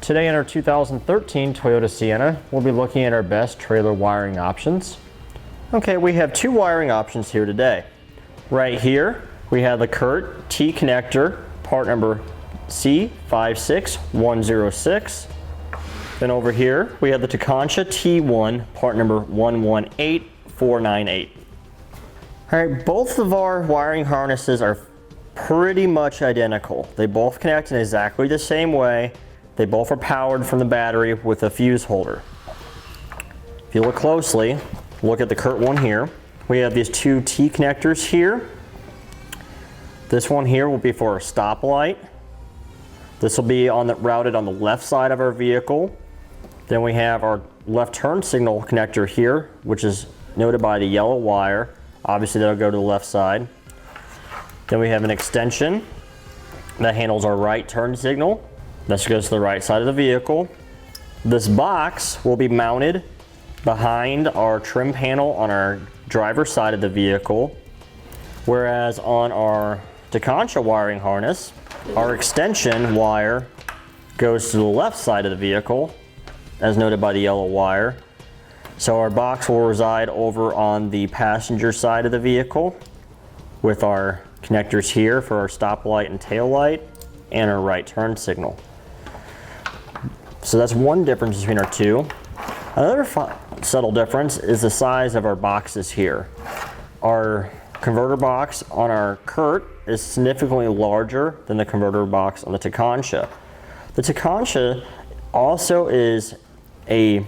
Today in our 2013 Toyota Sienna, we'll be looking at our best trailer wiring options. Okay, we have two wiring options here today. Right here, we have the Curt T-connector, part number C56106. Then over here, we have the Tekonsha T1, part number 118498. All right, both of our wiring harnesses are pretty much identical. They both connect in exactly the same way. They both are powered from the battery with a fuse holder. If you look closely, look at the Curt one here. We have these two T connectors here. This one here will be for a stoplight. This will be routed on the left side of our vehicle. Then we have our left turn signal connector here, which is noted by the yellow wire. Obviously that'll go to the left side. Then we have an extension that handles our right turn signal. This goes to the right side of the vehicle. This box will be mounted behind our trim panel on our driver's side of the vehicle, whereas on our Tekonsha wiring harness, our extension wire goes to the left side of the vehicle, as noted by the yellow wire. So our box will reside over on the passenger side of the vehicle with our connectors here for our stoplight and tail light and our right turn signal. So that's one difference between our two. Another subtle difference is the size of our boxes here. Our converter box on our Curt is significantly larger than the converter box on the Tekonsha. The Tekonsha also is a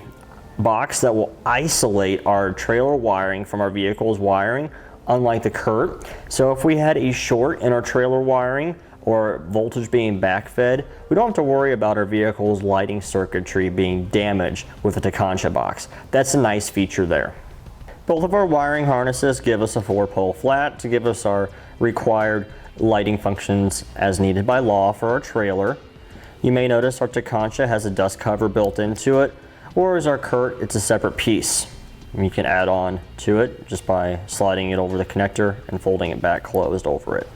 box that will isolate our trailer wiring from our vehicle's wiring, unlike the Curt. So if we had a short in our trailer wiring or voltage being backfed, we don't have to worry about our vehicle's lighting circuitry being damaged with the Tekonsha box. That's a nice feature there. Both of our wiring harnesses give us a 4-pole flat to give us our required lighting functions as needed by law for our trailer. You may notice our Tekonsha has a dust cover built into it, whereas our Curt, it's a separate piece. You can add on to it just by sliding it over the connector and folding it back closed over it.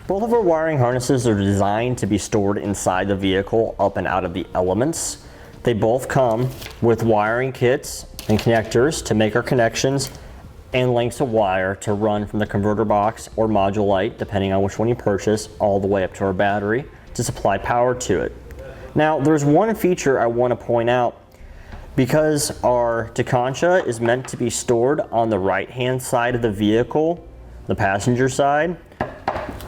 Both of our wiring harnesses are designed to be stored inside the vehicle up and out of the elements. They both come with wiring kits and connectors to make our connections and lengths of wire to run from the converter box or module light, depending on which one you purchase, all the way up to our battery to supply power to it. Now, there's one feature I want to point out. Because our Tekonsha is meant to be stored on the right-hand side of the vehicle, the passenger side,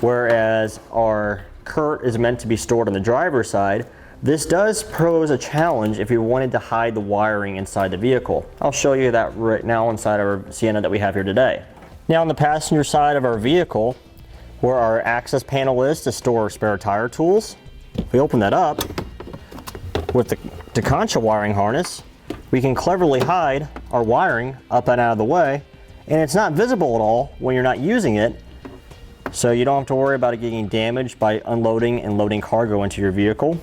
whereas our Curt is meant to be stored on the driver's side, this does pose a challenge if you wanted to hide the wiring inside the vehicle. I'll show you that right now inside our Sienna that we have here today. Now on the passenger side of our vehicle, where our access panel is to store spare tire tools, if we open that up with the Tekonsha wiring harness, we can cleverly hide our wiring up and out of the way, and it's not visible at all when you're not using it, so you don't have to worry about it getting damaged by unloading and loading cargo into your vehicle.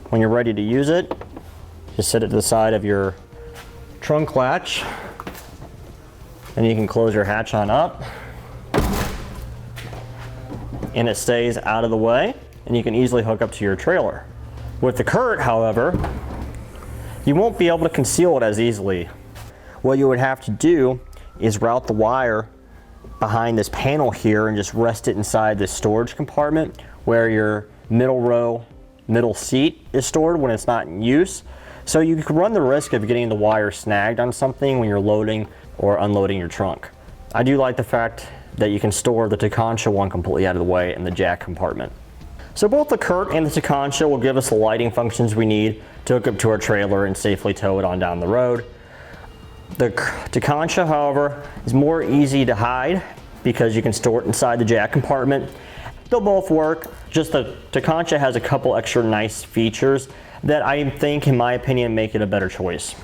When you're ready to use it, just set it to the side of your trunk latch, and you can close your hatch on up, and it stays out of the way, and you can easily hook up to your trailer. With the Curt, however, you won't be able to conceal it as easily. What you would have to do is route the wire behind this panel here and just rest it inside this storage compartment where your middle row, middle seat is stored when it's not in use. So you could run the risk of getting the wire snagged on something when you're loading or unloading your trunk. I do like the fact that you can store the Tekonsha one completely out of the way in the jack compartment. So both the Curt and the Tekonsha will give us the lighting functions we need to hook up to our trailer and safely tow it on down the road. The Tekonsha, however, is more easy to hide because you can store it inside the jack compartment. They'll both work, just the Tekonsha has a couple extra nice features that I think, in my opinion, make it a better choice.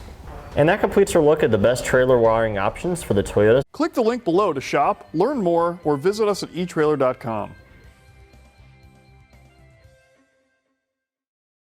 And that completes our look at the best trailer wiring options for the Toyota. Click the link below to shop, learn more, or visit us at etrailer.com.